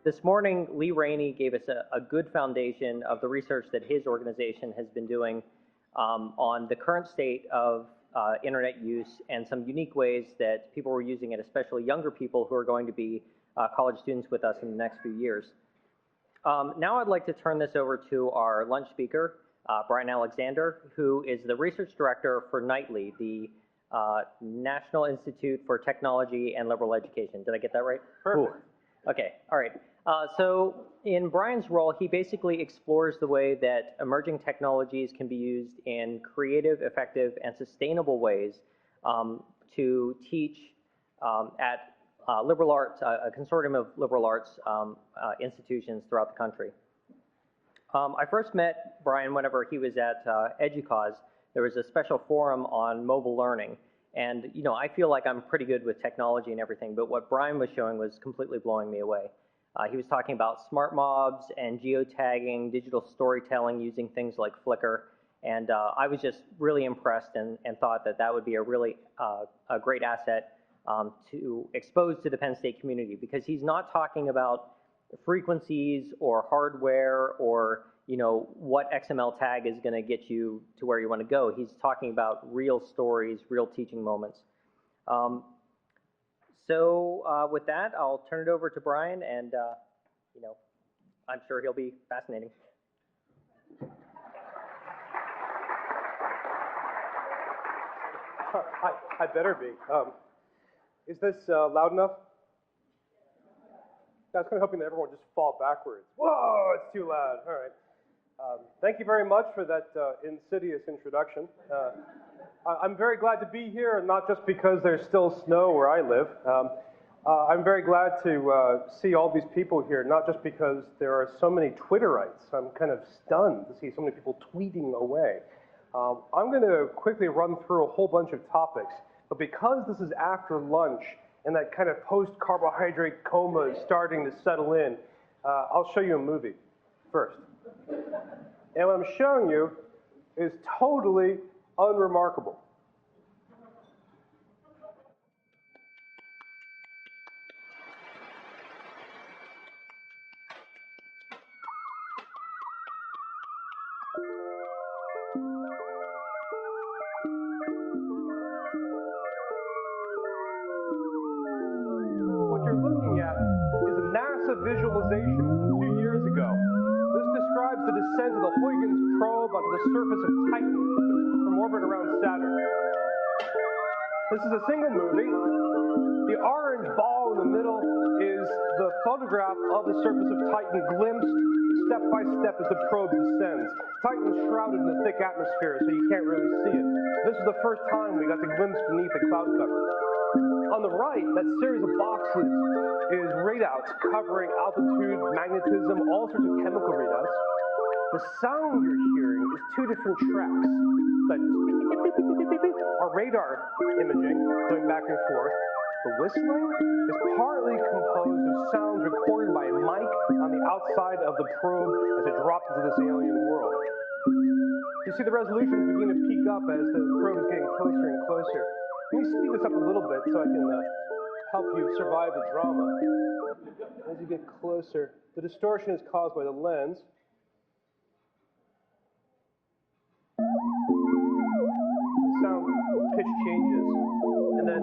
this morning, Lee Rainey gave us a good foundation of the research that his organization has been doing on the current state of internet use and some unique ways that people were using it, especially younger people who are going to be college students with us in the next few years. Now I'd like to turn this over to our lunch speaker, Bryan Alexander, who is the research director for NITLE, the National Institute for Technology and Liberal Education. Did I get that right? Perfect. Ooh. Okay, all right. So in Bryan's role, he basically explores the way that emerging technologies can be used in creative, effective, and sustainable ways to teach at liberal arts, a consortium of liberal arts institutions throughout the country. I first met Bryan whenever he was at EDUCAUSE. There was a special forum on mobile learning. And I feel like I'm pretty good with technology and everything, but what Bryan was showing was completely blowing me away. He was talking about smart mobs and geotagging, digital storytelling using things like Flickr. And I was just really impressed and thought that that would be a really a great asset to expose to the Penn State community, because he's not talking about frequencies or hardware or what XML tag is going to get you to where you want to go. He's talking about real stories, real teaching moments. So with that, I'll turn it over to Bryan, and I'm sure he'll be fascinating. I better be. Is this loud enough? I was kind of hoping that everyone would just fall backwards. Whoa, it's too loud. All right. Thank you very much for that insidious introduction. I'm very glad to be here, and not just because there's still snow where I live. I'm very glad to see all these people here, not just because there are so many Twitterites. I'm kind of stunned to see so many people tweeting away. I'm going to quickly run through a whole bunch of topics, but because this is after lunch and that kind of post-carbohydrate coma is starting to settle in, I'll show you a movie first. And what I'm showing you is totally unremarkable. What you're looking at is a NASA visualization from 2 years ago. This describes the descent of the Huygens probe onto the surface of Titan from orbit around Saturn. This is a single movie. The orange ball in the middle is the photograph of the surface of Titan glimpsed step by step as the probe descends. Titan's shrouded in a thick atmosphere, so you can't really see it. This is the first time we got to glimpse beneath the cloud cover. On the right, that series of boxes is readouts covering altitude, magnetism, all sorts of chemical readouts. The sound you're hearing is two different tracks. That are radar imaging going back and forth. The whistling is partly composed of sounds recorded by a mic on the outside of the probe as it drops into this alien world. You see the resolutions begin to peak up as the probe is getting closer and closer. Let me speed this up a little bit so I can help you survive the drama. As you get closer, the distortion is caused by the lens. The sound pitch changes, and then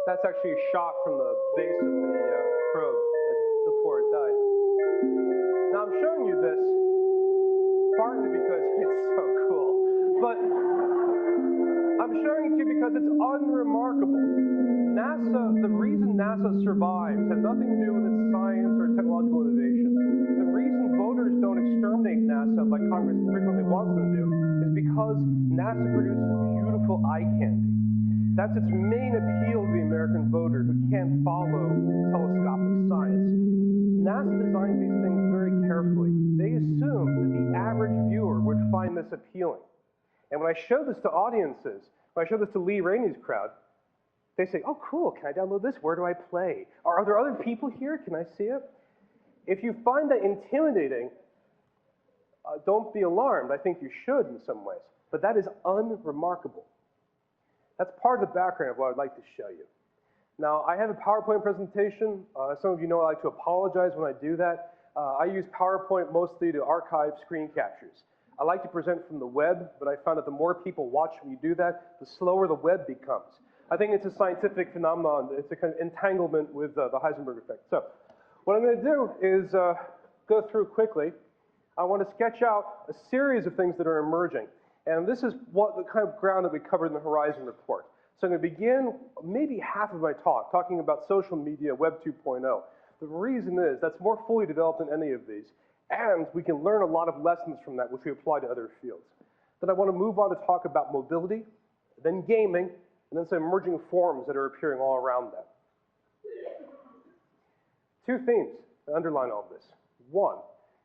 that's actually a shot from the base of the probe before it died. Now I'm showing you this partly because it's so cool, but I'm showing it to you because it's unremarkable. The reason NASA survives has nothing to do with its science or technological innovations. The reason voters don't exterminate NASA like Congress frequently wants them to do is because NASA produces beautiful eye candy. That's its main appeal to the American voter who can't follow telescopic science. NASA designs these things very carefully. They assume that the average viewer would find this appealing. And when I show this to audiences, when I show this to Lee Rainey's crowd, they say, oh, cool, can I download this? Where do I play? Are there other people here? Can I see it? If you find that intimidating, don't be alarmed. I think you should in some ways. But that is unremarkable. That's part of the background of what I'd like to show you. Now, I have a PowerPoint presentation. Some of you know I like to apologize when I do that. I use PowerPoint mostly to archive screen captures. I like to present from the web, but I found that the more people watch me do that, the slower the web becomes. I think it's a scientific phenomenon. It's a kind of entanglement with the Heisenberg effect. So what I'm going to do is go through quickly. I want to sketch out a series of things that are emerging. And this is what the kind of ground that we covered in the Horizon report. So I'm going to begin maybe half of my talk talking about social media, Web 2.0. The reason is that's more fully developed than any of these. And we can learn a lot of lessons from that, which we apply to other fields. Then I want to move on to talk about mobility, then gaming, and then some emerging forms that are appearing all around that. Two themes that underline all this. One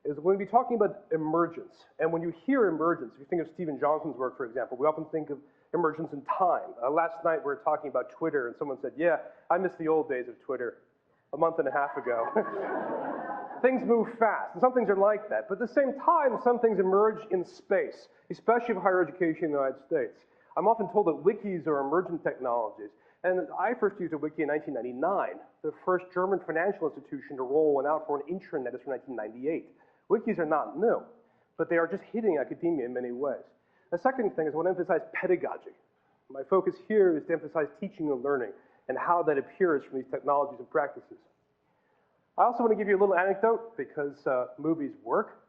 is we're going to be talking about emergence. And when you hear emergence, if you think of Stephen Johnson's work, for example, we often think of emergence in time. Last night we were talking about Twitter, and someone said, yeah, I miss the old days of Twitter a month and a half ago. Things move fast, and some things are like that. But at the same time, some things emerge in space, especially for higher education in the United States. I'm often told that wikis are emergent technologies. And I first used a wiki in 1999. The first German financial institution to roll one out for an intranet is from 1998. Wikis are not new, but they are just hitting academia in many ways. The second thing is I want to emphasize pedagogy. My focus here is to emphasize teaching and learning and how that appears from these technologies and practices. I also want to give you a little anecdote because movies work.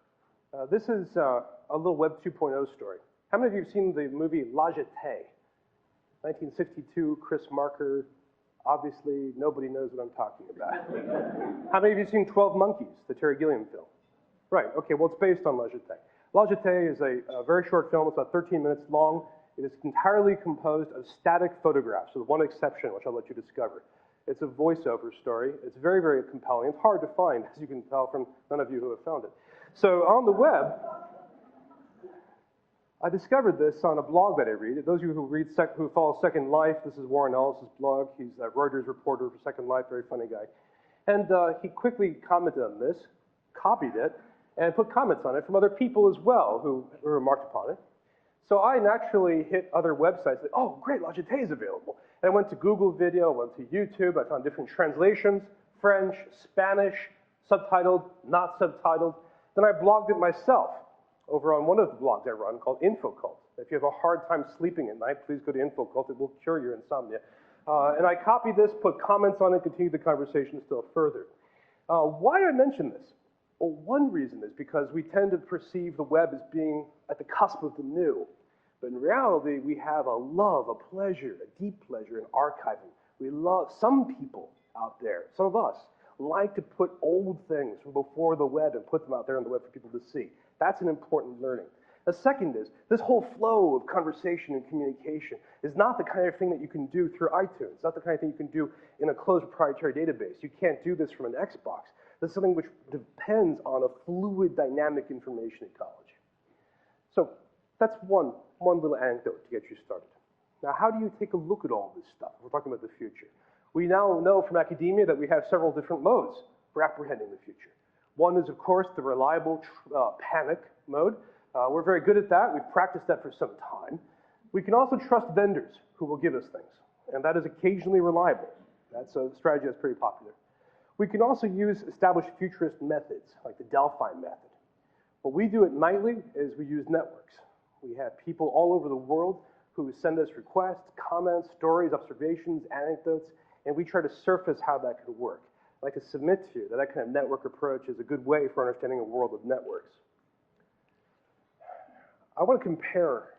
This is a little Web 2.0 story. How many of you have seen the movie La Jetée? 1962, Chris Marker. Obviously, nobody knows what I'm talking about. How many of you have seen 12 Monkeys, the Terry Gilliam film? Right, okay, well, it's based on La Jetée. La Jetée is a very short film. It's about 13 minutes long. It is entirely composed of static photographs, with one exception, which I'll let you discover. It's a voiceover story. It's very, very compelling. It's hard to find, as you can tell from none of you who have found it. So on the web, I discovered this on a blog that I read. Those of you who follow Second Life, this is Warren Ellis's blog. He's a Reuters reporter for Second Life, very funny guy. And he quickly commented on this, copied it, and put comments on it from other people as well who remarked upon it. So I naturally hit other websites that, oh, great, La Jetée is available. And I went to Google Video, went to YouTube, I found different translations, French, Spanish, subtitled, not subtitled. Then I blogged it myself over on one of the blogs I run called InfoCult. If you have a hard time sleeping at night, please go to InfoCult. It will cure your insomnia. And I copied this, put comments on it, continued the conversation still further. Why did I mention this? Well, one reason is because we tend to perceive the web as being at the cusp of the new. But in reality, we have a love, a pleasure, a deep pleasure in archiving. We love, some people out there, some of us, like to put old things from before the web and put them out there on the web for people to see. That's an important learning. The second is, this whole flow of conversation and communication is not the kind of thing that you can do through iTunes. It's not the kind of thing you can do in a closed proprietary database. You can't do this from an Xbox. This is something which depends on a fluid, dynamic information ecology. So that's one little anecdote to get you started. Now, how do you take a look at all this stuff? We're talking about the future. We now know from academia that we have several different modes for apprehending the future. One is, of course, the reliable panic mode. We're very good at that. We've practiced that for some time. We can also trust vendors who will give us things, and that is occasionally reliable. That's a strategy that's pretty popular. We can also use established futurist methods, like the Delphi method. What we do at Nightly is we use networks. We have people all over the world who send us requests, comments, stories, observations, anecdotes, and we try to surface how that could work. I'd like to submit to you that that kind of network approach is a good way for understanding a world of networks. I want to compare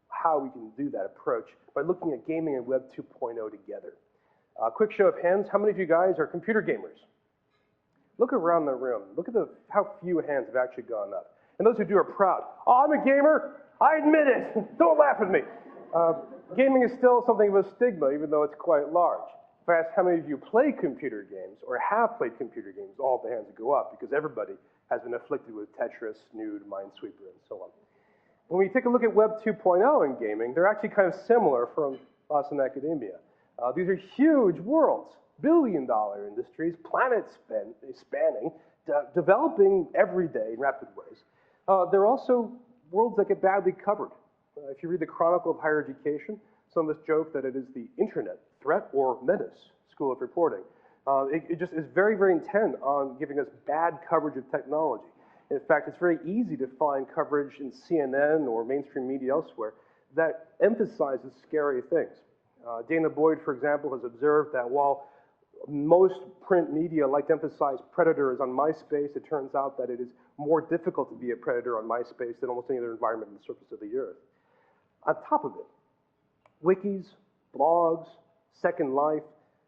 how we can do that approach by looking at gaming and Web 2.0 together. Quick show of hands, how many of you guys are computer gamers? Look around the room. Look at how few hands have actually gone up. And those who do are proud. Oh, I'm a gamer. I admit it. Don't laugh at me. Gaming is still something of a stigma, even though it's quite large. If I ask how many of you play computer games or have played computer games, all the hands would go up because everybody has been afflicted with Tetris, Snood, Minesweeper, and so on. When we take a look at Web 2.0 in gaming, they're actually kind of similar from us in academia. These are huge worlds, billion-dollar industries, planet-spanning, developing every day in rapid ways. They're also worlds that get badly covered. If you read the Chronicle of Higher Education, some of us joke that it is the internet threat or menace, School of Reporting. It just is very, very intent on giving us bad coverage of technology. In fact, it's very easy to find coverage in CNN or mainstream media elsewhere that emphasizes scary things. Dana Boyd, for example, has observed that while most print media like to emphasize predators on MySpace, it turns out that it is more difficult to be a predator on MySpace than almost any other environment on the surface of the earth. On top of it, wikis, blogs, Second Life,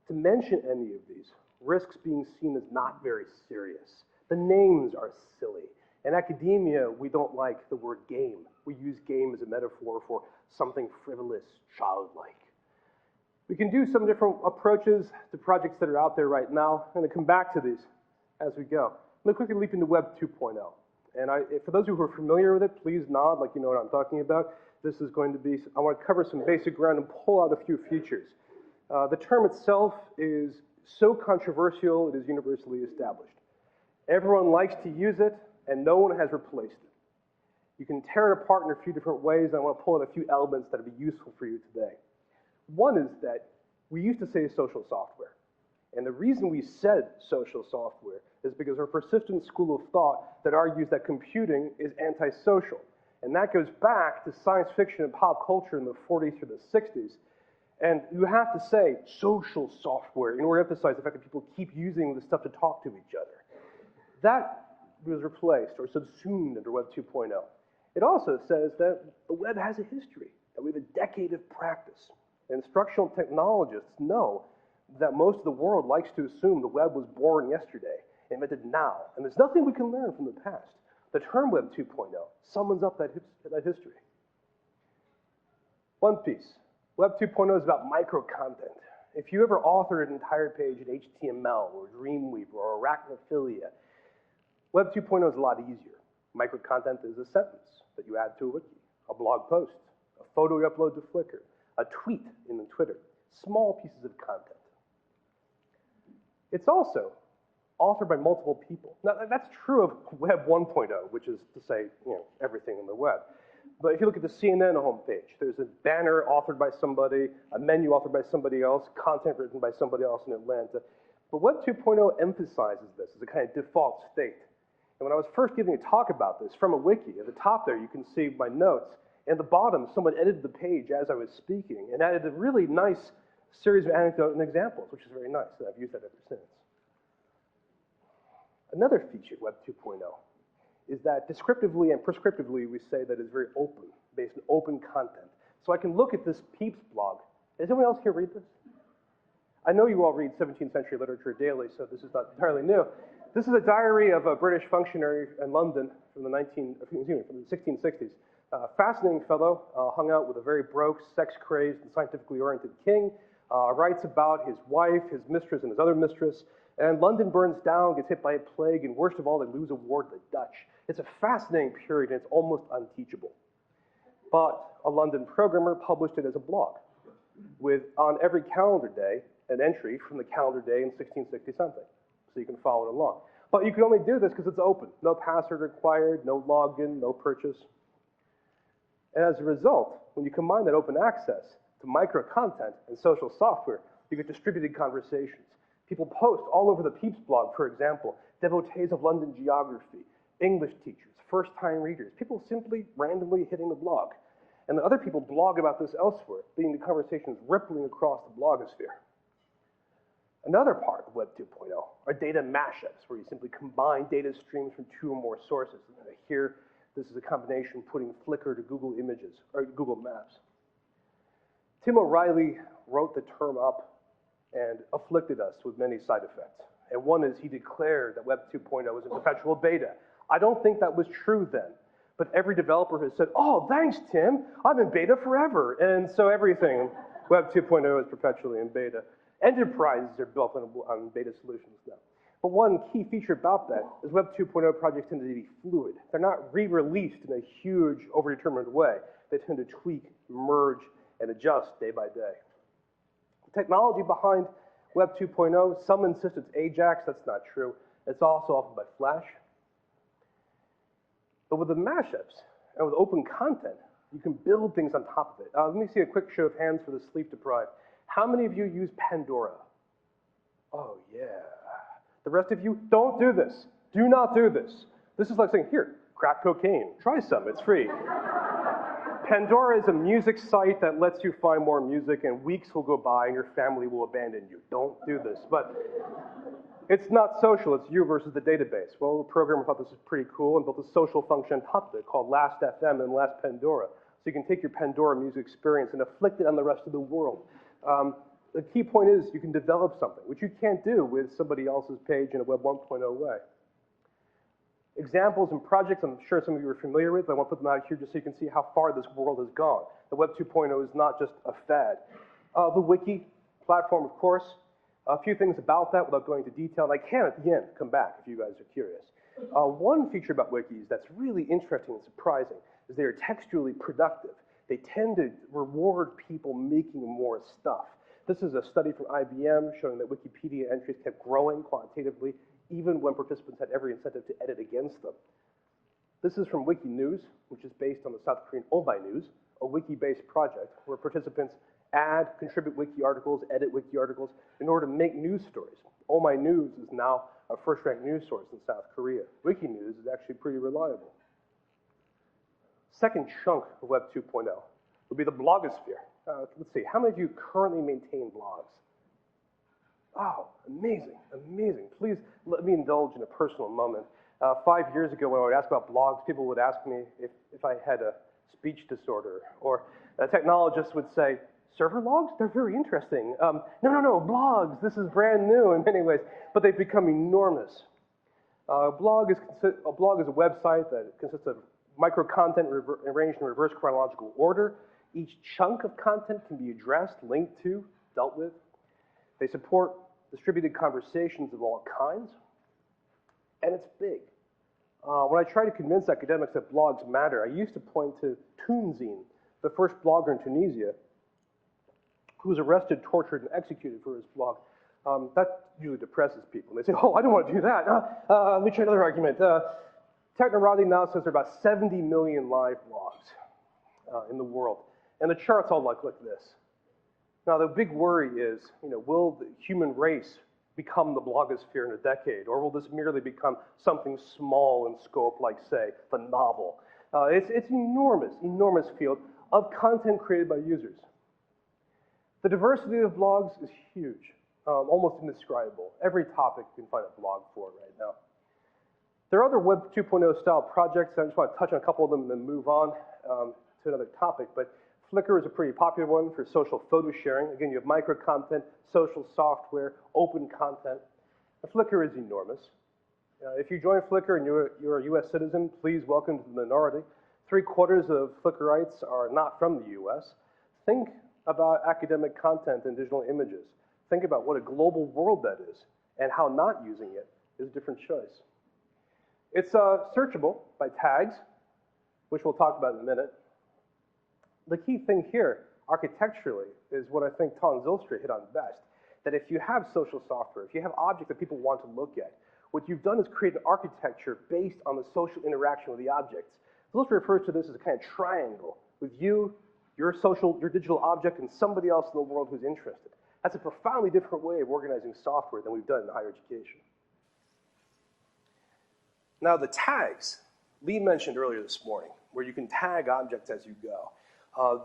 to mention any of these, risks being seen as not very serious. The names are silly. In academia, we don't like the word game. We use game as a metaphor for something frivolous, childlike. We can do some different approaches to projects that are out there right now. I'm going to come back to these as we go. I'm going to quickly leap into Web 2.0. And for those of you who are familiar with it, please nod like you know what I'm talking about. This is going to be, I want to cover some basic ground and pull out a few features. The term itself is so controversial, it is universally established. Everyone likes to use it, and no one has replaced it. You can tear it apart in a few different ways, and I want to pull out a few elements that would be useful for you today. One is that we used to say social software. And the reason we said social software is because our persistent school of thought that argues that computing is antisocial. And that goes back to science fiction and pop culture in the 40s through the 60s. And you have to say social software in order to emphasize the fact that people keep using this stuff to talk to each other. That was replaced or subsumed under Web 2.0. It also says that the web has a history, that we have a decade of practice. Instructional technologists know that most of the world likes to assume the web was born yesterday, invented now, and there's nothing we can learn from the past. The term Web 2.0 summons up that history. One piece. Web 2.0 is about micro-content. If you ever authored an entire page in HTML or Dreamweaver or Arachnophilia, Web 2.0 is a lot easier. Micro-content is a sentence that you add to a wiki, a blog post, a photo you upload to Flickr, a tweet in Twitter, small pieces of content. It's also authored by multiple people. Now, that's true of Web 1.0, which is to say, everything on the web. But if you look at the CNN homepage, there's a banner authored by somebody, a menu authored by somebody else, content written by somebody else in Atlanta. But Web 2.0 emphasizes this as a kind of default state. And when I was first giving a talk about this from a wiki, at the top there you can see my notes. And at the bottom, someone edited the page as I was speaking and added a really nice series of anecdotes and examples, which is very nice, and I've used that ever since. Another feature of Web 2.0 is that descriptively and prescriptively we say that it's very open, based on open content. So I can look at this Peeps blog. Does anyone else here read this? I know you all read 17th century literature daily, so this is not entirely new. This is a diary of a British functionary in London from the 1660s. Fascinating fellow, hung out with a very broke, sex-crazed, and scientifically oriented king, writes about his wife, his mistress, and his other mistress, and London burns down, gets hit by a plague, and worst of all, they lose a war to the Dutch. It's a fascinating period, and it's almost unteachable. But a London programmer published it as a blog, with, on every calendar day, an entry from the calendar day in 1660-something, so you can follow it along. But you can only do this because it's open. No password required, no login, no purchase. And as a result, when you combine that open access to micro-content and social software, you get distributed conversations. People post all over the Peeps blog, for example, devotees of London geography, English teachers, first-time readers, people simply randomly hitting the blog. And the other people blog about this elsewhere, leading to conversations rippling across the blogosphere. Another part of Web 2.0 are data mashups, where you simply combine data streams from two or more sources. And here, this is a combination putting Flickr to Google Images, or Google Maps. Tim O'Reilly wrote the term up and afflicted us with many side effects. And one is he declared that Web 2.0 was in perpetual beta. I don't think that was true then, but every developer has said, oh, thanks, Tim, I'm in beta forever. And so everything, Web 2.0 is perpetually in beta. Enterprises are built on beta solutions now. But one key feature about that is Web 2.0 projects tend to be fluid. They're not re-released in a huge, overdetermined way. They tend to tweak, merge, and adjust day by day. The technology behind Web 2.0, some insist it's Ajax. That's not true. It's also offered by Flash. But with the mashups and with open content, you can build things on top of it. Let me see a quick show of hands for the sleep deprived. How many of you use Pandora? Oh, yeah. The rest of you, don't do this. Do not do this. This is like saying, here, crack cocaine. Try some, it's free. Pandora is a music site that lets you find more music, and weeks will go by and your family will abandon you. Don't do this. But it's not social, it's you versus the database. Well, the programmer thought this was pretty cool and built a social function on top of it called Last FM and Last Pandora. So you can take your Pandora music experience and afflict it on the rest of the world. The key point is you can develop something, which you can't do with somebody else's page in a Web 1.0 way. Examples and projects I'm sure some of you are familiar with, but I want to put them out here just so you can see how far this world has gone. The Web 2.0 is not just a fad. The wiki platform, of course. A few things about that without going into detail, and I can at the end come back if you guys are curious. One feature about wikis that's really interesting and surprising is they are textually productive. They tend to reward people making more stuff. This is a study from IBM showing that Wikipedia entries kept growing quantitatively even when participants had every incentive to edit against them. This is from Wikinews, which is based on the South Korean Obay News, a wiki-based project where participants add, contribute wiki articles, edit wiki articles in order to make news stories. Obay News is now a first-ranked news source in South Korea. Wikinews is actually pretty reliable. Second chunk of Web 2.0 would be the blogosphere. Let's see, how many of you currently maintain blogs? Oh, amazing, amazing. Please let me indulge in a personal moment. 5 years ago when I would ask about blogs, people would ask me if I had a speech disorder, or a technologist would say, server logs? They're very interesting. No, blogs, this is brand new in many ways, but they've become enormous. A blog is a website that consists of micro-content arranged in reverse chronological order. Each chunk of content can be addressed, linked to, dealt with. They support distributed conversations of all kinds, and it's big. When I try to convince academics that blogs matter, I used to point to Toonzine, the first blogger in Tunisia, who was arrested, tortured, and executed for his blog. That usually depresses people. They say, oh, I don't want to do that. Let me try another argument. Technorati now says there are about 70 million live blogs in the world. And the charts all look like this. Now, the big worry is, will the human race become the blogosphere in a decade? Or will this merely become something small in scope, like, say, the novel? It's an enormous field of content created by users. The diversity of blogs is huge, almost indescribable. Every topic you can find a blog for right now. There are other Web 2.0 style projects. I just want to touch on a couple of them and then move on to another topic. But Flickr is a pretty popular one for social photo sharing. Again, you have micro-content, social software, open content. And Flickr is enormous. If you join Flickr and you're a US citizen, please welcome to the minority. 3/4 of Flickrites are not from the US. Think about academic content and digital images. Think about what a global world that is and how not using it is a different choice. It's searchable by tags, which we'll talk about in a minute. The key thing here, architecturally, is what I think Ton Zylstra hit on best, that if you have social software, if you have objects that people want to look at, what you've done is create an architecture based on the social interaction with the objects. Zylstra refers to this as a kind of triangle with you, your digital object, and somebody else in the world who's interested. That's a profoundly different way of organizing software than we've done in higher education. Now, the tags, Lee mentioned earlier this morning, where you can tag objects as you go.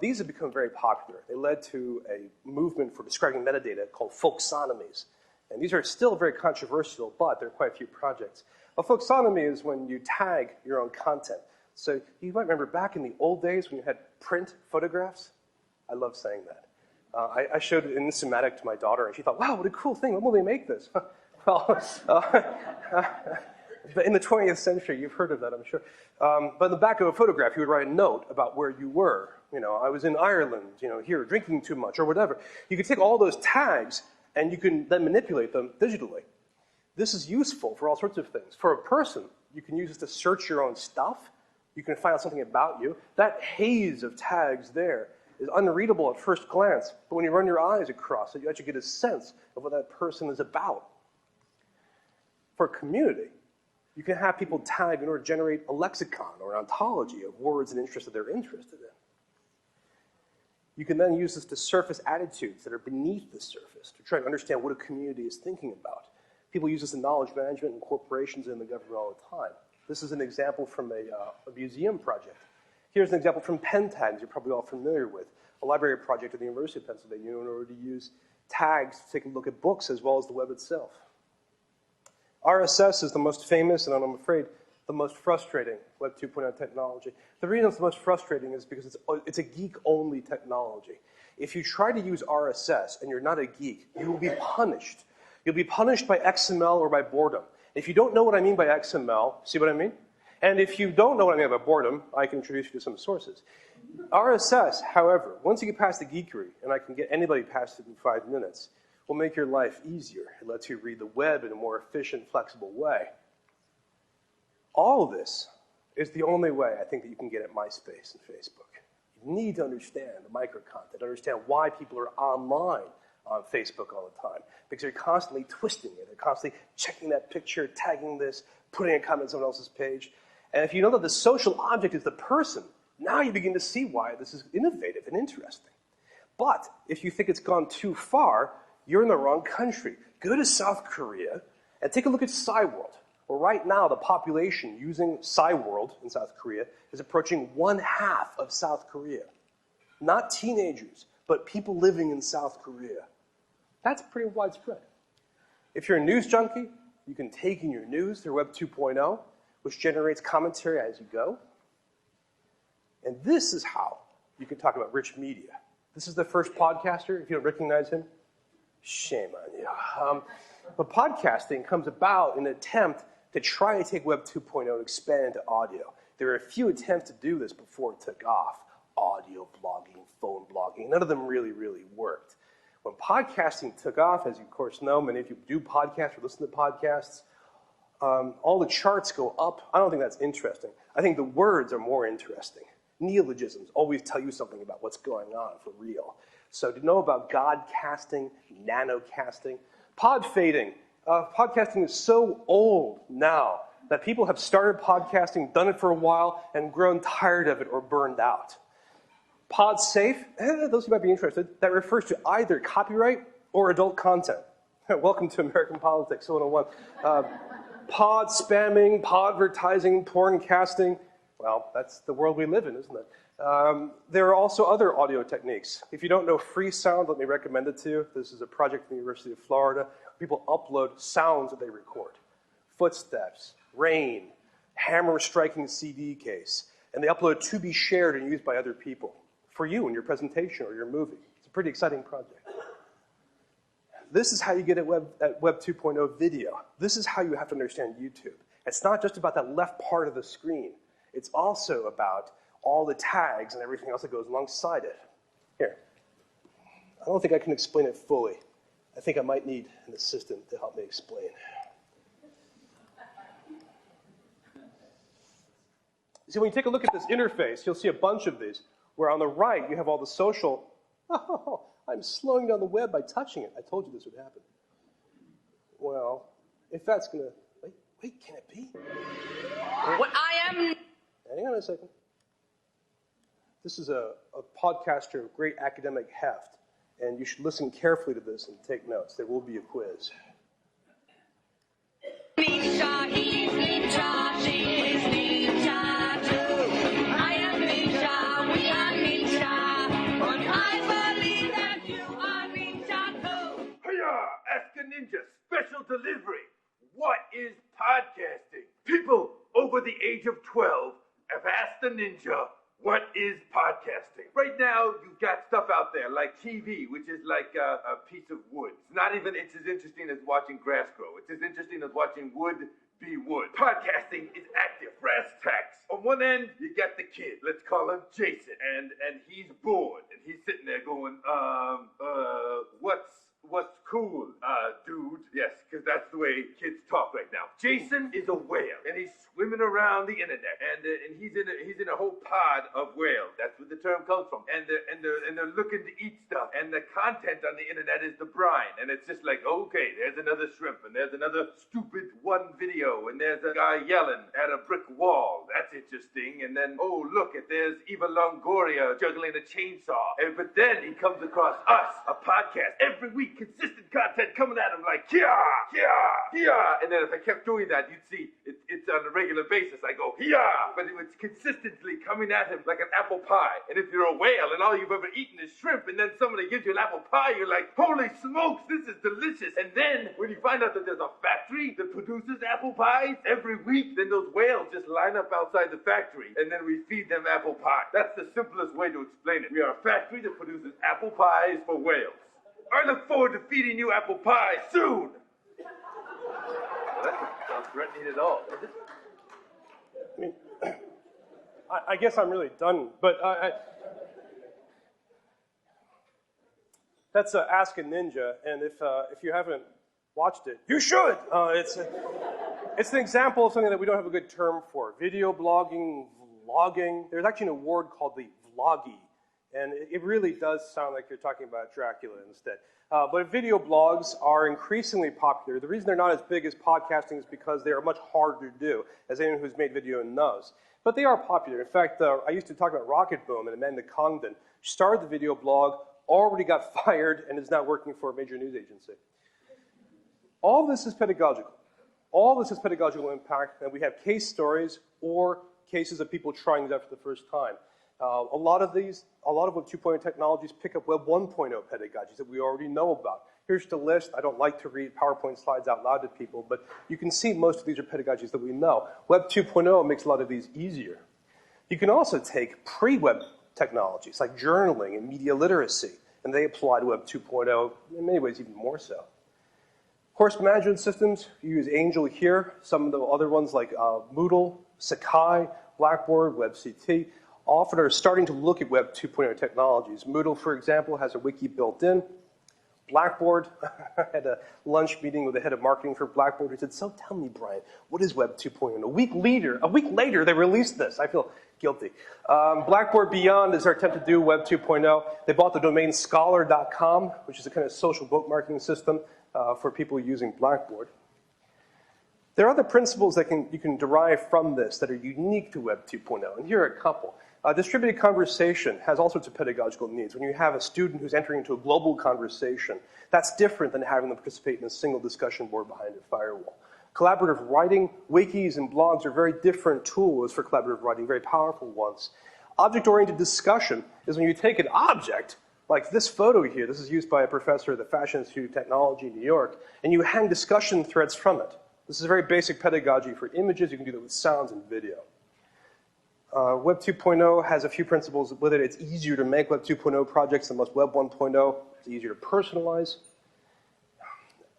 These have become very popular. They led to a movement for describing metadata called folksonomies. And these are still very controversial, but there are quite a few projects. A folksonomy is when you tag your own content. So you might remember back in the old days when you had print photographs. I love saying that. I showed it in Thematics to my daughter, and she thought, wow, what a cool thing. When will they make this? Well, in the 20th century, you've heard of that, I'm sure. But in the back of a photograph, you would write a note about where you were. I was in Ireland, here, drinking too much, or whatever. You could take all those tags, and you can then manipulate them digitally. This is useful for all sorts of things. For a person, you can use this to search your own stuff. You can find out something about you. That haze of tags there is unreadable at first glance, but when you run your eyes across it, you actually get a sense of what that person is about. For a community, you can have people tag in order to generate a lexicon or an ontology of words and interests that they're interested in. You can then use this to surface attitudes that are beneath the surface to try to understand what a community is thinking about. People use this in knowledge management and corporations and the government all the time. This is an example from a museum project. Here's an example from pen tags you're probably all familiar with, a library project at the University of Pennsylvania in order to use tags to take a look at books as well as the web itself. RSS is the most famous and, I'm afraid, the most frustrating Web 2.0 technology. The reason it's the most frustrating is because it's a geek-only technology. If you try to use RSS and you're not a geek, you will be punished. You'll be punished by XML or by boredom. If you don't know what I mean by XML, see what I mean? And if you don't know what I mean by boredom, I can introduce you to some sources. RSS, however, once you get past the geekery, and I can get anybody past it in 5 minutes, will make your life easier. It lets you read the web in a more efficient, flexible way. All of this is the only way I think that you can get at MySpace and Facebook. You need to understand the micro-content, understand why people are online on Facebook all the time, because they're constantly twisting it. They're constantly checking that picture, tagging this, putting a comment on someone else's page. And if you know that the social object is the person, now you begin to see why this is innovative and interesting. But if you think it's gone too far, you're in the wrong country. Go to South Korea and take a look at Cyworld. Well, right now, the population using Cyworld in South Korea is approaching 1/2 of South Korea. Not teenagers, but people living in South Korea. That's pretty widespread. If you're a news junkie, you can take in your news through Web 2.0, which generates commentary as you go. And this is how you can talk about rich media. This is the first podcaster. If you don't recognize him, shame on you. But podcasting comes about in an attempt to try to take Web 2.0 and expand into audio. There were a few attempts to do this before it took off. Audio blogging, phone blogging. None of them really, really worked. When podcasting took off, as you of course know, many of you do podcasts or listen to podcasts, all the charts go up. I don't think that's interesting. I think the words are more interesting. Neologisms always tell you something about what's going on for real. So to know about godcasting, nanocasting, pod fading. Podcasting is so old now that people have started podcasting, done it for a while, and grown tired of it or burned out. Pod safe, those who might be interested, that refers to either copyright or adult content. Welcome to American Politics 101. Pod spamming, podvertising, porn casting. Well, that's the world we live in, isn't it? There are also other audio techniques. If you don't know free sound, let me recommend it to you. This is a project from the University of Florida. People upload sounds that they record. Footsteps, rain, hammer striking CD case. And they upload to be shared and used by other people for you in your presentation or your movie. It's a pretty exciting project. This is how you get at Web 2.0 video. This is how you have to understand YouTube. It's not just about that left part of the screen. It's also about all the tags and everything else that goes alongside it. Here. I don't think I can explain it fully. I think I might need an assistant to help me explain. See, when you take a look at this interface, you'll see a bunch of these, where on the right you have all the social. Oh, I'm slowing down the web by touching it. I told you this would happen. Well, if that's going to... Wait, can it be? What I am... Hang on a second. This is a podcaster of great academic heft, and you should listen carefully to this and take notes. There will be a quiz. Ninja, he's ninja, she is ninja too. I am ninja, we are ninja, but I believe that you are ninja too. Hiya! Ask a Ninja special delivery. What is podcasting? People over the age of 12 have asked the Ninja, what is podcasting? Right now, you've got stuff out there like TV, which is like a piece of wood. It's as interesting as watching grass grow. It's as interesting as watching wood be wood. Podcasting is active, brass tacks. On one end, you got the kid. Let's call him Jason. And he's bored. And he's sitting there going, what's cool, dude? Yes, because that's the way kids talk right now. Jason is a whale, and he's swimming around the internet, and he's in a whole pod of whales. That's where the term comes from. And they're looking to eat stuff, and the content on the internet is the brine, and it's just like, okay, there's another shrimp, and there's another stupid one video, and there's a guy yelling at a brick wall. That's interesting. And then, oh look, there's Eva Longoria juggling a chainsaw. But then he comes across us, a podcast, every week, consistent content coming at him like, yeah, yeah, yeah. And then if I kept doing that, you'd see it's on a regular basis. I go, yeah, but it was consistently coming at him like an apple pie. And if you're a whale and all you've ever eaten is shrimp, and then somebody gives you an apple pie, you're like, holy smokes, this is delicious. And then when you find out that there's a factory that produces apple pies every week, then those whales just line up outside the factory, and then we feed them apple pie. That's the simplest way to explain it. We are a factory that produces apple pies for whales. I look forward to feeding you apple pie soon. That doesn't sound threatening at all, does it? I mean, I guess I'm really done, but that's Ask a Ninja, and if you haven't watched it, you should. It's an example of something that we don't have a good term for. Video blogging, vlogging. There's actually an award called the Vloggy, and it really does sound like you're talking about Dracula instead. But video blogs are increasingly popular. The reason they're not as big as podcasting is because they are much harder to do, as anyone who's made video knows. But they are popular. In fact, I used to talk about Rocket Boom, and Amanda Congdon started the video blog, already got fired, and is now working for a major news agency. All this is pedagogical. All this has pedagogical impact, and we have case stories or cases of people trying it out for the first time. A lot of Web 2.0 technologies pick up Web 1.0 pedagogies that we already know about. Here's the list. I don't like to read PowerPoint slides out loud to people, but you can see most of these are pedagogies that we know. Web 2.0 makes a lot of these easier. You can also take pre-web technologies like journaling and media literacy, and they apply to Web 2.0 in many ways even more so. Course management systems, you use Angel here. Some of the other ones like Moodle, Sakai, Blackboard, WebCT, often are starting to look at Web 2.0 technologies. Moodle, for example, has a wiki built in. Blackboard, I had a lunch meeting with the head of marketing for Blackboard who said, so tell me, Brian, what is Web 2.0? A week later, they released this. I feel guilty. Blackboard Beyond is our attempt to do Web 2.0. They bought the domain scholar.com, which is a kind of social bookmarking system for people using Blackboard. There are other principles that you can derive from this that are unique to Web 2.0, and here are a couple. Distributed conversation has all sorts of pedagogical needs. When you have a student who's entering into a global conversation, that's different than having them participate in a single discussion board behind a firewall. Collaborative writing, wikis, and blogs are very different tools for collaborative writing, very powerful ones. Object-oriented discussion is when you take an object, like this photo here, this is used by a professor at the Fashion Institute of Technology in New York, and you hang discussion threads from it. This is very basic pedagogy for images. You can do that with sounds and video. Web 2.0 has a few principles with it. It's easier to make Web 2.0 projects than most Web 1.0. It's easier to personalize.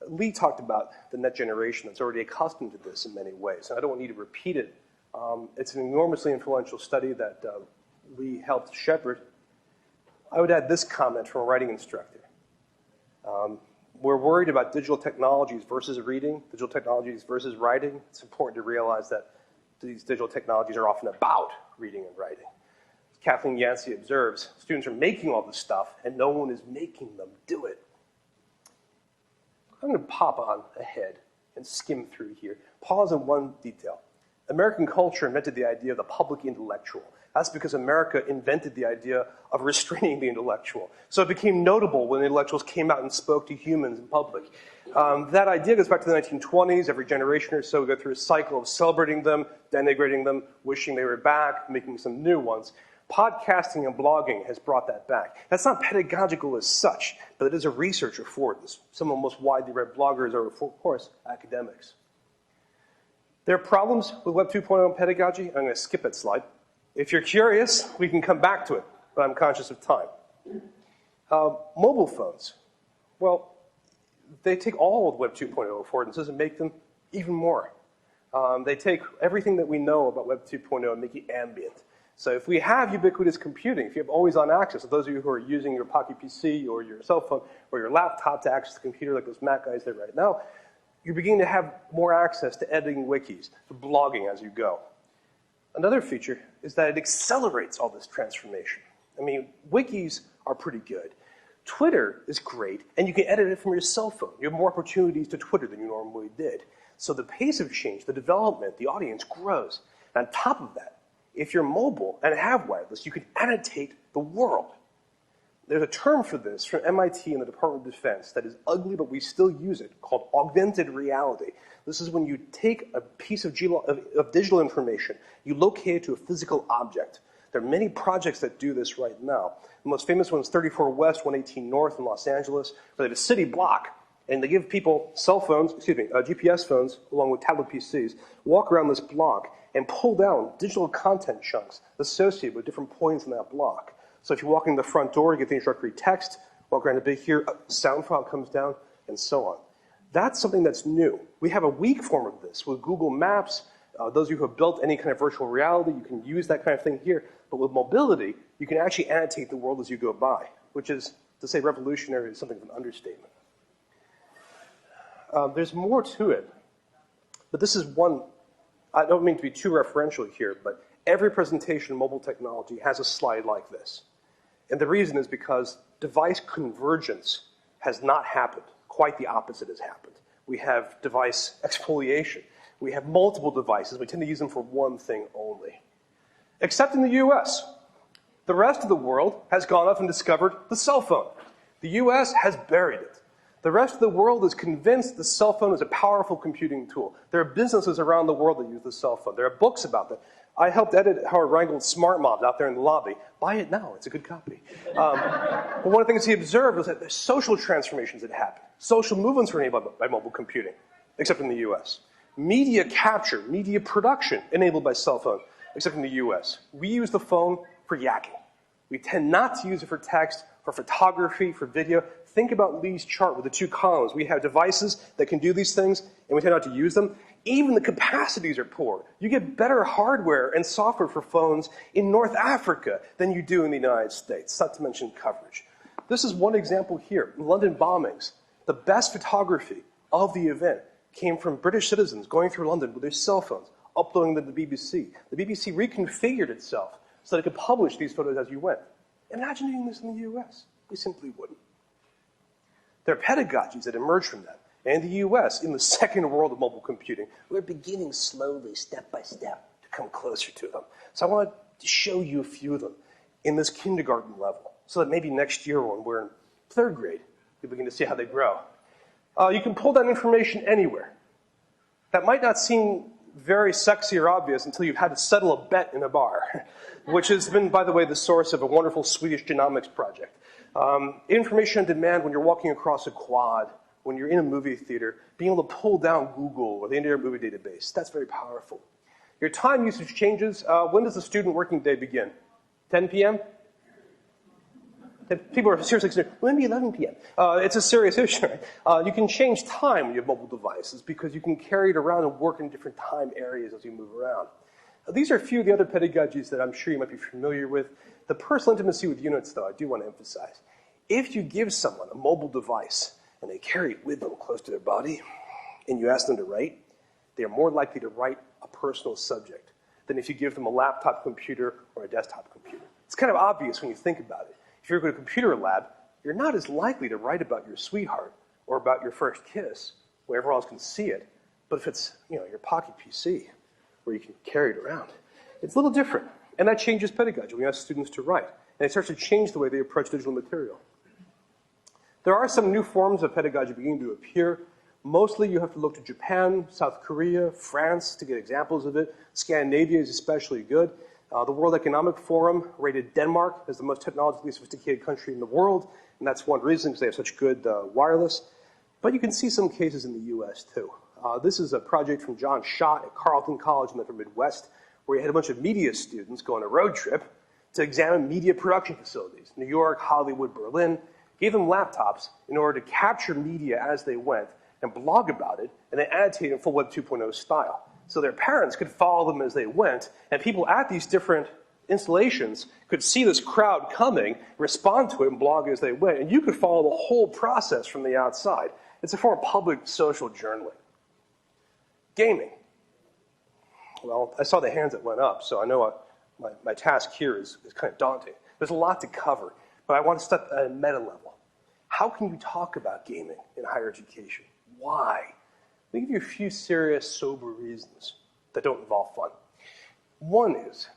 Lee talked about the net generation that's already accustomed to this in many ways, and I don't need to repeat it. It's an enormously influential study that Lee helped shepherd. I would add this comment from a writing instructor. We're worried about digital technologies versus reading, digital technologies versus writing. It's important to realize that these digital technologies are often about reading and writing. Kathleen Yancey observes, students are making all this stuff and no one is making them do it. I'm going to pop on ahead and skim through here. Pause on one detail. American culture invented the idea of the public intellectual. That's because America invented the idea of restraining the intellectual. So it became notable when the intellectuals came out and spoke to humans in public. That idea goes back to the 1920s. Every generation or so we go through a cycle of celebrating them, denigrating them, wishing they were back, making some new ones. Podcasting and blogging has brought that back. That's not pedagogical as such, but it is a research affordance. Some of the most widely read bloggers are, of course, academics. There are problems with Web 2.0 pedagogy. I'm going to skip that slide. If you're curious, we can come back to it, but I'm conscious of time. Mobile phones. Well, they take all of Web 2.0 affordances and make them even more. They take everything that we know about Web 2.0 and make it ambient. So if we have ubiquitous computing, if you have always-on access, so those of you who are using your Pocket PC or your cell phone or your laptop to access the computer like those Mac guys there right now, you're beginning to have more access to editing wikis, to blogging as you go. Another feature is that it accelerates all this transformation. I mean, wikis are pretty good. Twitter is great, and you can edit it from your cell phone. You have more opportunities to Twitter than you normally did. So the pace of change, the development, the audience grows. And on top of that, if you're mobile and have wireless, you can annotate the world. There's a term for this from MIT and the Department of Defense that is ugly, but we still use it, called augmented reality. This is when you take a piece of digital information, you locate it to a physical object. There are many projects that do this right now. The most famous one is 34 West, 118 North in Los Angeles, where they have a city block, and they give people GPS phones, along with tablet PCs, walk around this block and pull down digital content chunks associated with different points in that block. So if you walk in the front door, you get the introductory text, walk around a bit here, a sound file comes down, and so on. That's something that's new. We have a weak form of this with Google Maps. Those of you who have built any kind of virtual reality, you can use that kind of thing here. But with mobility, you can actually annotate the world as you go by, which is, to say revolutionary is something of an understatement. There's more to it, but this is one, I don't mean to be too referential here, but every presentation in mobile technology has a slide like this. And the reason is because device convergence has not happened. Quite the opposite has happened. We have device exfoliation. We have multiple devices. We tend to use them for one thing only. Except in the US. The rest of the world has gone off and discovered the cell phone. The US has buried it. The rest of the world is convinced the cell phone is a powerful computing tool. There are businesses around the world that use the cell phone. There are books about that. I helped edit Howard Rheingold's Smart Mobs out there in the lobby. Buy it now, it's a good copy. But one of the things he observed was that there's social transformations that happen. Social movements were enabled by mobile computing, except in the US. Media capture, media production enabled by cell phone, except in the US. We use the phone for yakking. We tend not to use it for text, for photography, for video. Think about Lee's chart with the two columns. We have devices that can do these things, and we tend not to use them. Even the capacities are poor. You get better hardware and software for phones in North Africa than you do in the United States, not to mention coverage. This is one example here. London bombings. The best photography of the event came from British citizens going through London with their cell phones, uploading them to the BBC. The BBC reconfigured itself so that it could publish these photos as you went. Imagine doing this in the US. We simply wouldn't. There are pedagogies that emerge from that. And the US, in the second world of mobile computing, we're beginning slowly, step by step, to come closer to them. So I want to show you a few of them in this kindergarten level, so that maybe next year when we're in third grade, you begin to see how they grow. You can pull down information anywhere. That might not seem very sexy or obvious until you've had to settle a bet in a bar, which has been, by the way, the source of a wonderful Swedish genomics project. Information on demand when you're walking across a quad, when you're in a movie theater, being able to pull down Google or the Internet Movie Database, that's very powerful. Your time usage changes. When does the student working day begin? 10 p.m.? People are seriously considering, when be 11 p.m.? It's a serious issue. You can change time when you have mobile devices because you can carry it around and work in different time areas as you move around. These are a few of the other pedagogies that I'm sure you might be familiar with. The personal intimacy with units, though, I do want to emphasize. If you give someone a mobile device and they carry it with them close to their body, and you ask them to write, they are more likely to write a personal subject than if you give them a laptop computer or a desktop computer. It's kind of obvious when you think about it. If you're going to a computer lab, you're not as likely to write about your sweetheart or about your first kiss, where everyone else can see it. But if it's, your pocket PC, where you can carry it around, it's a little different. And that changes pedagogy when you ask students to write. And it starts to change the way they approach digital material. There are some new forms of pedagogy beginning to appear. Mostly you have to look to Japan, South Korea, France to get examples of it. Scandinavia is especially good. The World Economic Forum rated Denmark as the most technologically sophisticated country in the world, and that's one reason because they have such good wireless. But you can see some cases in the US too. This is a project from John Schott at Carleton College in the Midwest, where he had a bunch of media students go on a road trip to examine media production facilities, New York, Hollywood, Berlin, gave them laptops in order to capture media as they went and blog about it, and then annotate in full Web 2.0 style. So their parents could follow them as they went, and people at these different installations could see this crowd coming, respond to it, and blog as they went, and you could follow the whole process from the outside. It's a form of public social journaling. Gaming. Well, I saw the hands that went up, so I know my task here is kind of daunting. There's a lot to cover, but I want to step at a meta level. How can you talk about gaming in higher education? Why? Let me give you a few serious, sober reasons that don't involve fun. One is,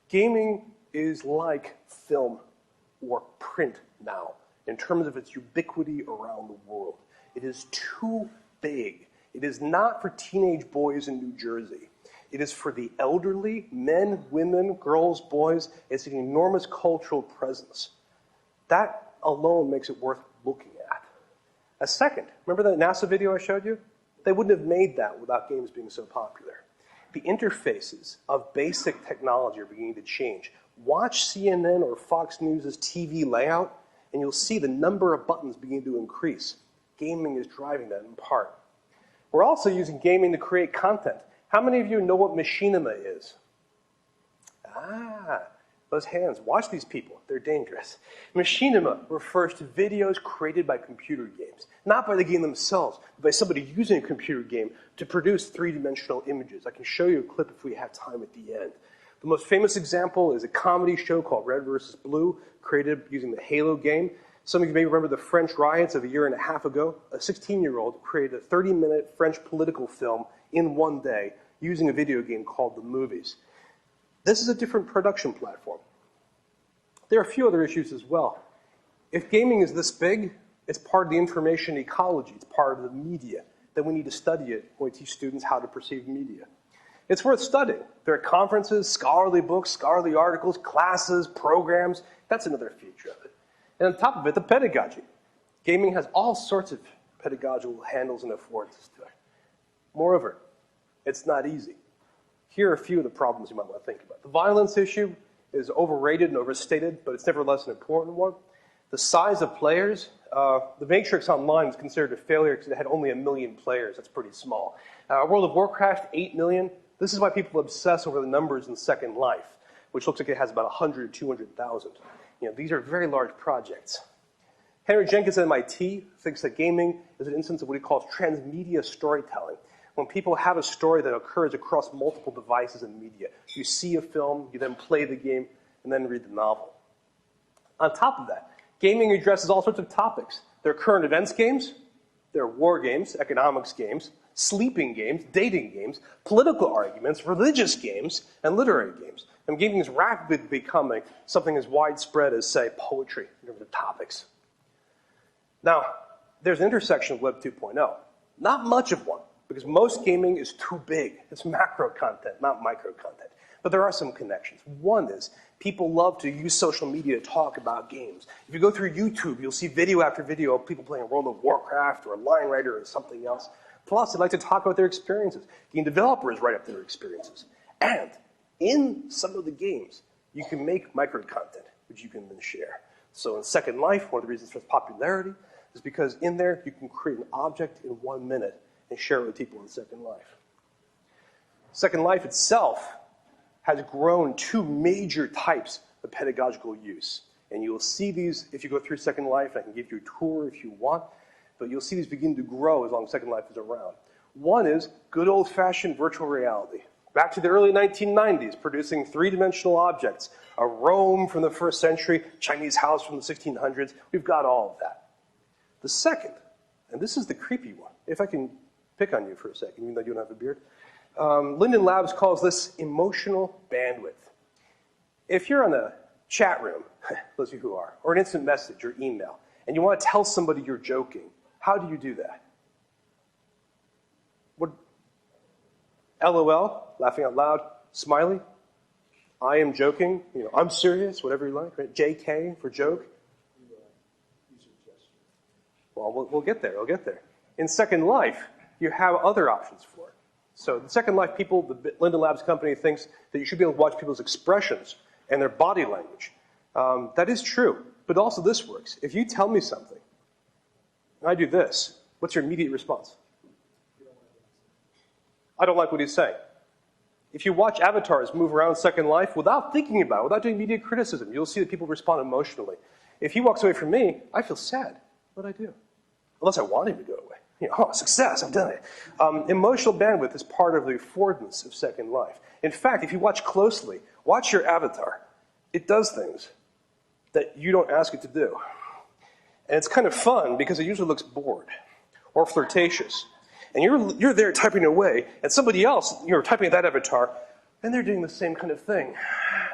gaming is like film or print now in terms of its ubiquity around the world. It is too big. It is not for teenage boys in New Jersey. It is for the elderly, men, women, girls, boys. It's an enormous cultural presence. That alone makes it worth looking at. A second, remember that NASA video I showed you? They wouldn't have made that without games being so popular. The interfaces of basic technology are beginning to change. Watch CNN or Fox News' TV layout, and you'll see the number of buttons begin to increase. Gaming is driving that in part. We're also using gaming to create content. How many of you know what machinima is? Those hands. Watch these people. They're dangerous. Machinima refers to videos created by computer games. Not by the game themselves, but by somebody using a computer game to produce three-dimensional images. I can show you a clip if we have time at the end. The most famous example is a comedy show called Red vs. Blue, created using the Halo game. Some of you may remember the French riots of a year and a half ago. A 16-year-old created a 30-minute French political film in one day using a video game called The Movies. This is a different production platform. There are a few other issues as well. If gaming is this big, it's part of the information ecology. It's part of the media. Then we need to study it when we teach students how to perceive media. It's worth studying. There are conferences, scholarly books, scholarly articles, classes, programs. That's another feature of it. And on top of it, the pedagogy. Gaming has all sorts of pedagogical handles and affordances to it. Moreover, it's not easy. Here are a few of the problems you might want to think about. The violence issue is overrated and overstated, but it's nevertheless an important one. The size of players, the Matrix Online was considered a failure because it had only 1 million players. That's pretty small. World of Warcraft, 8 million. This is why people obsess over the numbers in Second Life, which looks like it has about 100 to 200,000. These are very large projects. Henry Jenkins at MIT thinks that gaming is an instance of what he calls transmedia storytelling. When people have a story that occurs across multiple devices and media. You see a film, you then play the game, and then read the novel. On top of that, gaming addresses all sorts of topics. There are current events games, there are war games, economics games, sleeping games, dating games, political arguments, religious games, and literary games. And gaming is rapidly becoming something as widespread as, say, poetry in terms of topics. Now, there's an intersection of Web 2.0. Not much of one, because most gaming is too big. It's macro content, not micro content. But there are some connections. One is people love to use social media to talk about games. If you go through YouTube, you'll see video after video of people playing World of Warcraft or Line Rider or something else. Plus, they like to talk about their experiences. Game developers write up their experiences. And in some of the games, you can make micro content, which you can then share. So in Second Life, one of the reasons for its popularity is because in there, you can create an object in 1 minute and share it with people in Second Life. Second Life itself has grown 2 major types of pedagogical use. And you'll see these if you go through Second Life. I can give you a tour if you want. But you'll see these begin to grow as long as Second Life is around. One is good old-fashioned virtual reality. Back to the early 1990s, producing 3-dimensional objects. A Rome from the 1st century, Chinese house from the 1600s. We've got all of that. The second, and this is the creepy one, if I can pick on you for a second, even though you don't have a beard. Linden Labs calls this emotional bandwidth. If you're on a chat room, those of you who are, or an instant message or email, and you want to tell somebody you're joking, how do you do that? What? LOL, laughing out loud, smiley, I am joking, I'm serious, whatever you like, right? JK for joke. Well, we'll get there, In Second Life, you have other options for it. So the Second Life people, the Linden Labs company thinks that you should be able to watch people's expressions and their body language. That is true, but also this works. If you tell me something, and I do this, what's your immediate response? I don't like what he's saying. If you watch avatars move around Second Life without thinking about it, without doing immediate criticism, you'll see that people respond emotionally. If he walks away from me, I feel sad. What do I do? Unless I want him to go away. Oh, success, I've done it. Emotional bandwidth is part of the affordance of Second Life. In fact, if you watch closely, watch your avatar. It does things that you don't ask it to do. And it's kind of fun because it usually looks bored or flirtatious. And you're there typing away, and somebody else, you're typing at that avatar, and they're doing the same kind of thing.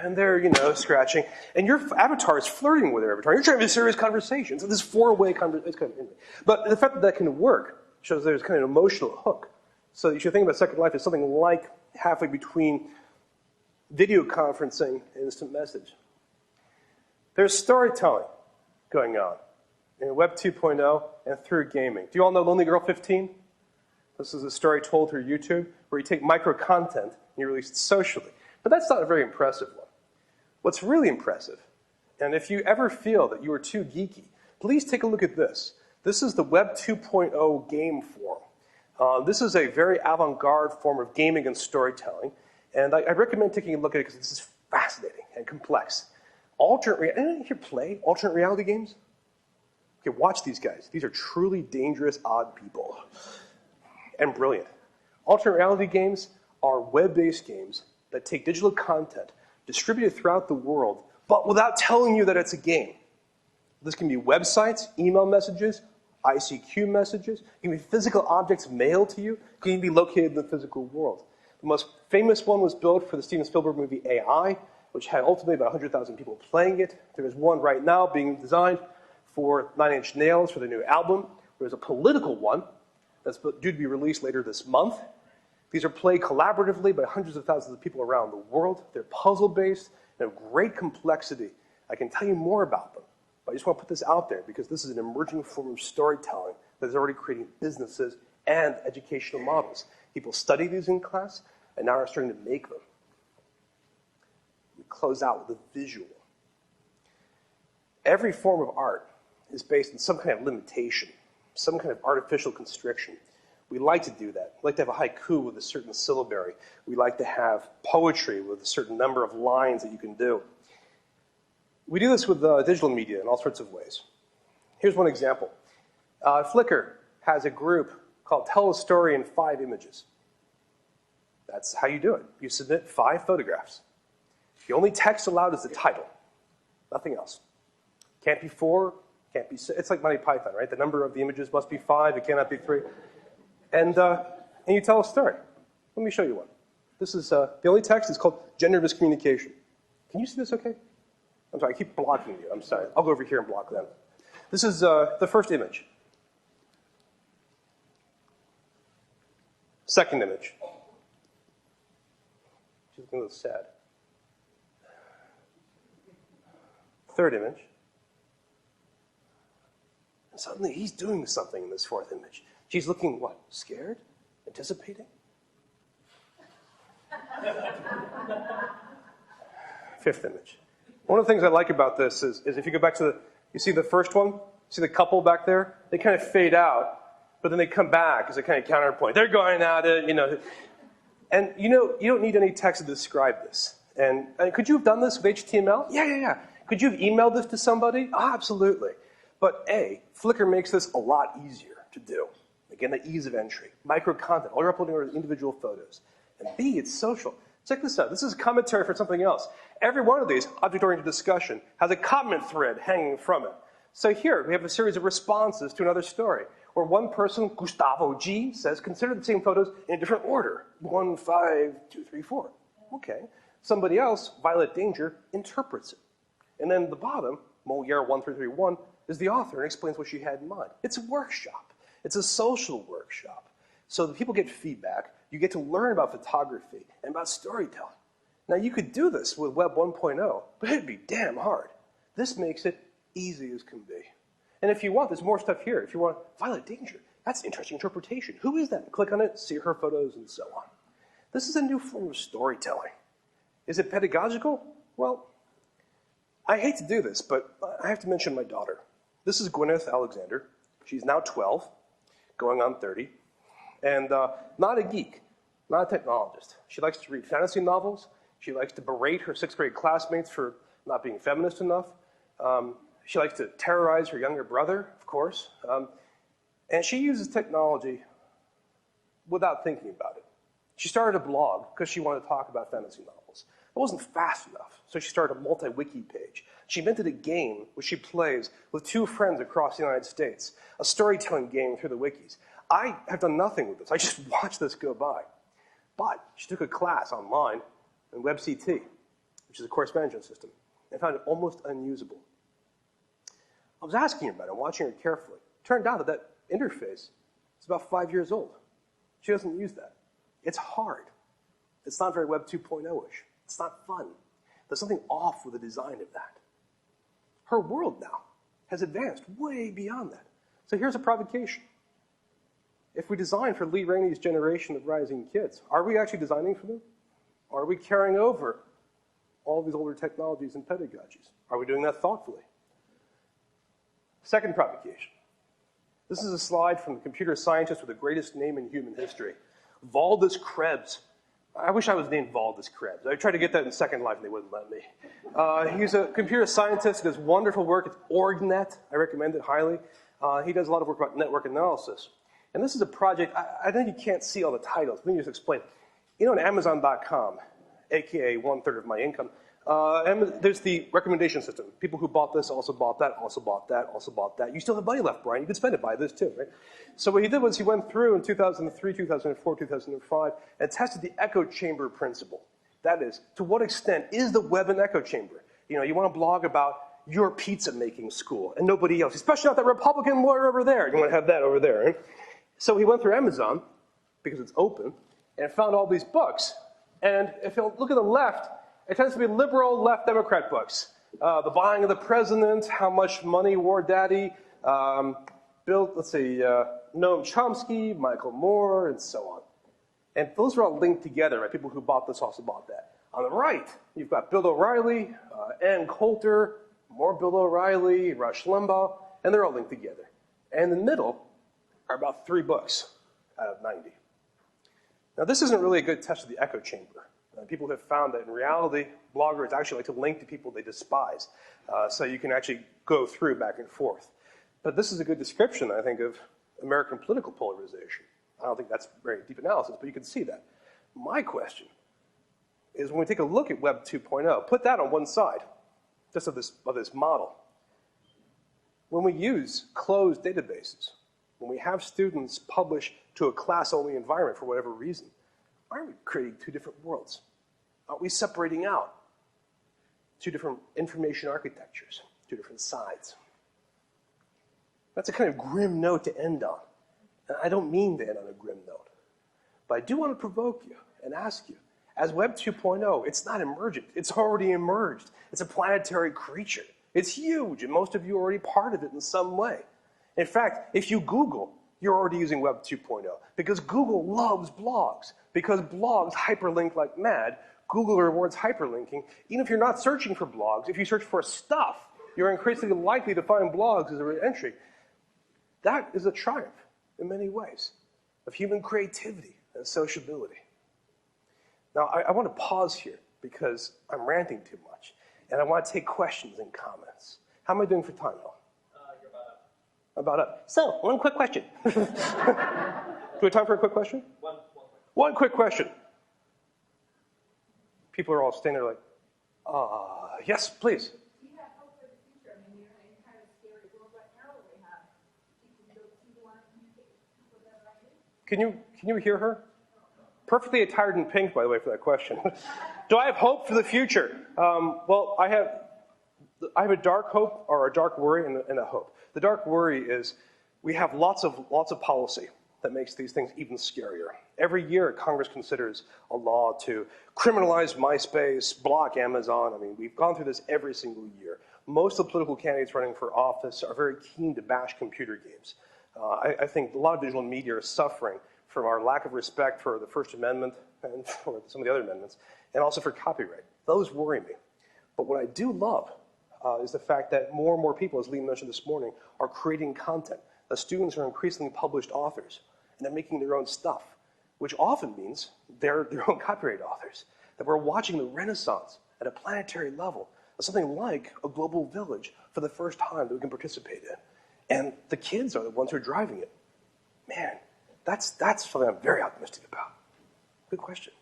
And they're, scratching. And your avatar is flirting with their avatar. You're trying to have a serious conversation. So this four-way conversation. But the fact that that can work shows there's kind of an emotional hook. So you should think about Second Life as something like halfway between video conferencing and instant message. There's storytelling going on in Web 2.0 and through gaming. Do you all know Lonely Girl 15? This is a story told through YouTube where you take micro-content and you release it socially. But that's not a very impressive one. What's really impressive, and if you ever feel that you are too geeky, please take a look at this. This is the Web 2.0 game forum. This is a very avant-garde form of gaming and storytelling, and I recommend taking a look at it because this is fascinating and complex. Anyone here play alternate reality games? Okay, watch these guys. These are truly dangerous, odd people. And brilliant. Alternate reality games are web-based games that take digital content, distributed throughout the world, but without telling you that it's a game. This can be websites, email messages, ICQ messages. It can be physical objects mailed to you. It can even be located in the physical world. The most famous one was built for the Steven Spielberg movie AI, which had ultimately about 100,000 people playing it. There is one right now being designed for Nine Inch Nails for their new album. There's a political one that's due to be released later this month. These are played collaboratively by hundreds of thousands of people around the world. They're puzzle-based and of great complexity. I can tell you more about them, but I just want to put this out there because this is an emerging form of storytelling that is already creating businesses and educational models. People study these in class and now are starting to make them. We close out with a visual. Every form of art is based on some kind of limitation, some kind of artificial constriction. We like to do that. We like to have a haiku with a certain syllabary. We like to have poetry with a certain number of lines that you can do. We do this with digital media in all sorts of ways. Here's one example. Flickr has a group called Tell a Story in 5 Images. That's how you do it. You submit 5 photographs. The only text allowed is the title, nothing else. Can't be 4, can't be 6. It's like Monty Python, right? The number of the images must be 5, it cannot be 3. And you tell a story. Let me show you one. This is, the only text is called gender miscommunication. Can you see this okay? I'm sorry, I keep blocking you. I'm sorry. I'll go over here and block them. This is the first image. Second image. She's looking a little sad. Third image. And suddenly he's doing something in this fourth image. She's looking, what, scared? Anticipating? Fifth image. One of the things I like about this is if you go back to you see the first one? See the couple back there? They kind of fade out, but then they come back as a kind of counterpoint. They're going at it, And you don't need any text to describe this. And could you have done this with HTML? Yeah. Could you have emailed this to somebody? Oh, absolutely. But A, Flickr makes this a lot easier to do. Again, the ease of entry, micro-content, all you're uploading are individual photos. And B, it's social. Check this out. This is commentary for something else. Every one of these, object-oriented discussion, has a comment thread hanging from it. So here, we have a series of responses to another story, where one person, Gustavo G, says, consider the same photos in a different order. 1, 5, 2, 3, 4. Okay. Somebody else, Violet Danger, interprets it. And then at the bottom, Moliere1331, is the author and explains what she had in mind. It's a workshop. It's a social workshop. So that people get feedback, you get to learn about photography and about storytelling. Now you could do this with Web 1.0, but it'd be damn hard. This makes it easy as can be. And if you want, there's more stuff here. If you want Violet Danger, that's interesting interpretation. Who is that? Click on it, see her photos, and so on. This is a new form of storytelling. Is it pedagogical? Well, I hate to do this, but I have to mention my daughter. This is Bryan Alexander. She's now 12, going on 30, and not a geek, not a technologist. She likes to read fantasy novels. She likes to berate her 6th grade classmates for not being feminist enough. She likes to terrorize her younger brother, of course. And she uses technology without thinking about it. She started a blog because she wanted to talk about fantasy novels. It wasn't fast enough, so she started a multi-wiki page. She invented a game which she plays with 2 friends across the United States, a storytelling game through the wikis. I have done nothing with this. I just watched this go by. But she took a class online in WebCT, which is a course management system, and found it almost unusable. I was asking her about it, watching her carefully. Turned out that interface is about 5 years old. She doesn't use that. It's hard. It's not very Web 2.0-ish. It's not fun. There's something off with the design of that. Her world now has advanced way beyond that. So here's a provocation. If we design for Lee Rainey's generation of rising kids, are we actually designing for them? Or are we carrying over all these older technologies and pedagogies? Are we doing that thoughtfully? Second provocation. This is a slide from the computer scientist with the greatest name in human history, Valdez Krebs. I wish I was named Valdez Krebs. I tried to get that in Second Life and they wouldn't let me. He's a computer scientist who does wonderful work. It's OrgNet. I recommend it highly. He does a lot of work about network analysis. And this is a project, I think you can't see all the titles. Let me just explain. You know, on Amazon.com, aka 1/3 of my income, there's the recommendation system. People who bought this also bought that, also bought that, also bought that. You still have money left, Brian. You could spend it, buy this too, right? So what he did was he went through in 2003, 2004, 2005, and tested the echo chamber principle. That is, to what extent is the web an echo chamber? You know, you want to blog about your pizza making school and nobody else, especially not that Republican lawyer over there. You want to have that over there, right? So he went through Amazon, because it's open, and found all these books. And if you look at the left, it tends to be liberal left Democrat books. The Buying of the President, How Much Money War Daddy, Noam Chomsky, Michael Moore, and so on. And those are all linked together, right? People who bought this also bought that. On the right, you've got Bill O'Reilly, Ann Coulter, more Bill O'Reilly, Rush Limbaugh, and they're all linked together. And in the middle are about 3 books out of 90. Now, this isn't really a good test of the echo chamber. People have found that in reality, bloggers actually like to link to people they despise. So you can actually go through back and forth. But this is a good description, I think, of American political polarization. I don't think that's very deep analysis, but you can see that. My question is, when we take a look at Web 2.0, put that on one side, just of this model. When we use closed databases, when we have students publish to a class-only environment for whatever reason, aren't we creating 2 different worlds? Aren't we separating out 2 different information architectures, 2 different sides? That's a kind of grim note to end on. And I don't mean to end on a grim note. But I do want to provoke you and ask you, as Web 2.0, it's not emergent. It's already emerged. It's a planetary creature. It's huge, and most of you are already part of it in some way. In fact, if you Google, you're already using Web 2.0, because Google loves blogs. Because blogs hyperlink like mad, Google rewards hyperlinking. Even if you're not searching for blogs, if you search for stuff, you're increasingly likely to find blogs as an entry. That is a triumph, in many ways, of human creativity and sociability. Now, I want to pause here, because I'm ranting too much, and I want to take questions and comments. How am I doing for time, Al? You're about up. About up. So, one quick question. Do we have time for a quick question? One quick question. People are all standing there like, yes, please. Do you have hope for the future? I mean, you're in a kind of scary world right now that we have. People want to communicate with people that are ideas. Can you hear her? Perfectly attired in pink, by the way, for that question. Do I have hope for the future? Well, I have a dark hope, or a dark worry, and a hope. The dark worry is we have lots of policy that makes these things even scarier. Every year, Congress considers a law to criminalize MySpace, block Amazon. I mean, we've gone through this every single year. Most of the political candidates running for office are very keen to bash computer games. I think a lot of digital media are suffering from our lack of respect for the First Amendment and for some of the other amendments, and also for copyright. Those worry me. But what I do love is the fact that more and more people, as Lee mentioned this morning, are creating content. The students are increasingly published authors, and they're making their own stuff, which often means they're their own copyright authors. That we're watching the renaissance at a planetary level of something like a global village for the first time that we can participate in. And the kids are the ones who are driving it. Man, that's something I'm very optimistic about. Good question.